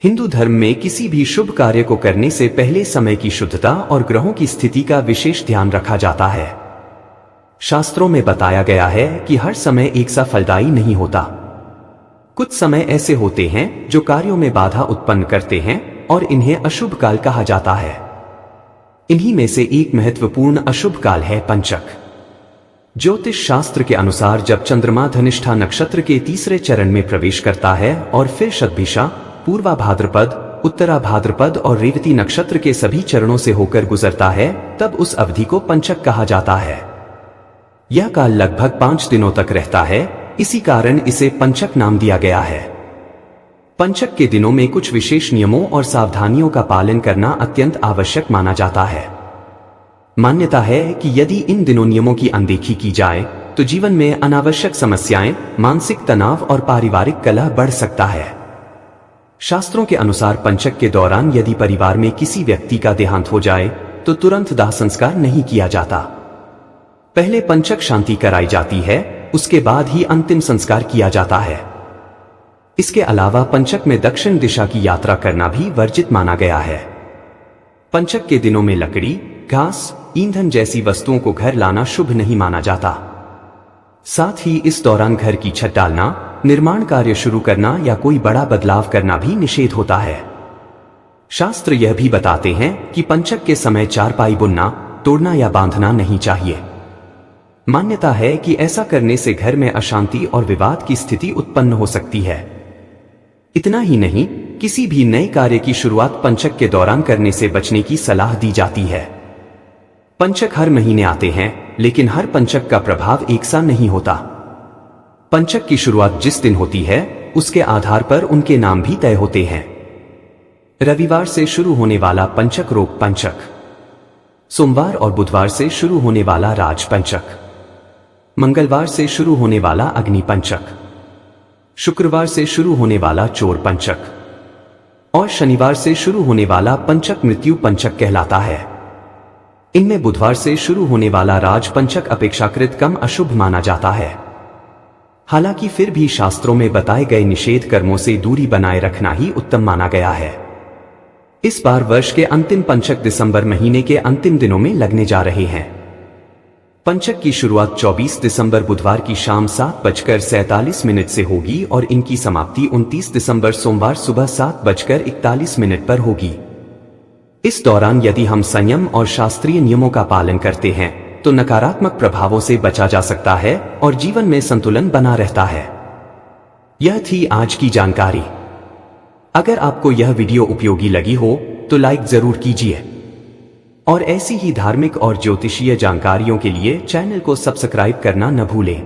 हिंदू धर्म में किसी भी शुभ कार्य को करने से पहले समय की शुद्धता और ग्रहों की स्थिति का विशेष ध्यान रखा जाता है। शास्त्रों में बताया गया है कि हर समय एक सा फलदायी नहीं होता। कुछ समय ऐसे होते हैं जो कार्यों में बाधा उत्पन्न करते हैं और इन्हें अशुभ काल कहा जाता है। इन्हीं में से एक महत्वपूर्ण अशुभ काल है पंचक। ज्योतिष शास्त्र के अनुसार जब चंद्रमा धनिष्ठा नक्षत्र के तीसरे चरण में प्रवेश करता है और फिर शतभिषा, पूर्वा भाद्रपद, उत्तरा भाद्रपद और रेवती नक्षत्र के सभी चरणों से होकर गुजरता है, तब उस अवधि को पंचक कहा जाता है। यह काल लगभग 5 दिनों तक रहता है, इसी कारण इसे पंचक नाम दिया गया है। पंचक के दिनों में कुछ विशेष नियमों और सावधानियों का पालन करना अत्यंत आवश्यक माना जाता है। मान्यता है कि यदि इन दिनों नियमों की अनदेखी की जाए तो जीवन में अनावश्यक समस्याएं, मानसिक तनाव और पारिवारिक कलह बढ़ सकता है। शास्त्रों के अनुसार पंचक के दौरान यदि परिवार में किसी व्यक्ति का देहांत हो जाए तो तुरंत दाह संस्कार नहीं किया जाता। पहले पंचक शांति कराई जाती है, उसके बाद ही अंतिम संस्कार किया जाता है। इसके अलावा पंचक में दक्षिण दिशा की यात्रा करना भी वर्जित माना गया है। पंचक के दिनों में लकड़ी, घास, ईंधन जैसी वस्तुओं को घर लाना शुभ नहीं माना जाता। साथ ही इस दौरान घर की छत डालना, निर्माण कार्य शुरू करना या कोई बड़ा बदलाव करना भी निषेध होता है। शास्त्र यह भी बताते हैं कि पंचक के समय चारपाई बुनना, तोड़ना या बांधना नहीं चाहिए। मान्यता है कि ऐसा करने से घर में अशांति और विवाद की स्थिति उत्पन्न हो सकती है। इतना ही नहीं, किसी भी नए कार्य की शुरुआत पंचक के दौरान करने से बचने की सलाह दी जाती है। पंचक हर महीने आते हैं, लेकिन हर पंचक का प्रभाव एक सा नहीं होता। पंचक की शुरुआत जिस दिन होती है उसके आधार पर उनके नाम भी तय होते हैं। रविवार से शुरू होने वाला पंचक रोग पंचक, सोमवार और बुधवार से शुरू होने वाला राज पंचक, मंगलवार से शुरू होने वाला अग्नि पंचक, शुक्रवार से शुरू होने वाला चोर पंचक और शनिवार से शुरू होने वाला पंचक मृत्यु पंचक कहलाता है। इनमें बुधवार से शुरू होने वाला राज पंचक अपेक्षाकृत कम अशुभ माना जाता है। हालांकि फिर भी शास्त्रों में बताए गए निषेध कर्मों से दूरी बनाए रखना ही उत्तम माना गया है। इस बार वर्ष के अंतिम पंचक दिसंबर महीने के अंतिम दिनों में लगने जा रहे हैं। पंचक की शुरुआत 24 दिसंबर बुधवार की शाम 7:47 से होगी और इनकी समाप्ति 29 दिसंबर सोमवार सुबह 7:41 पर होगी। इस दौरान यदि हम संयम और शास्त्रीय नियमों का पालन करते हैं तो नकारात्मक प्रभावों से बचा जा सकता है और जीवन में संतुलन बना रहता है। यह थी आज की जानकारी। अगर आपको यह वीडियो उपयोगी लगी हो तो लाइक जरूर कीजिए और ऐसी ही धार्मिक और ज्योतिषीय जानकारियों के लिए चैनल को सब्सक्राइब करना न भूलें।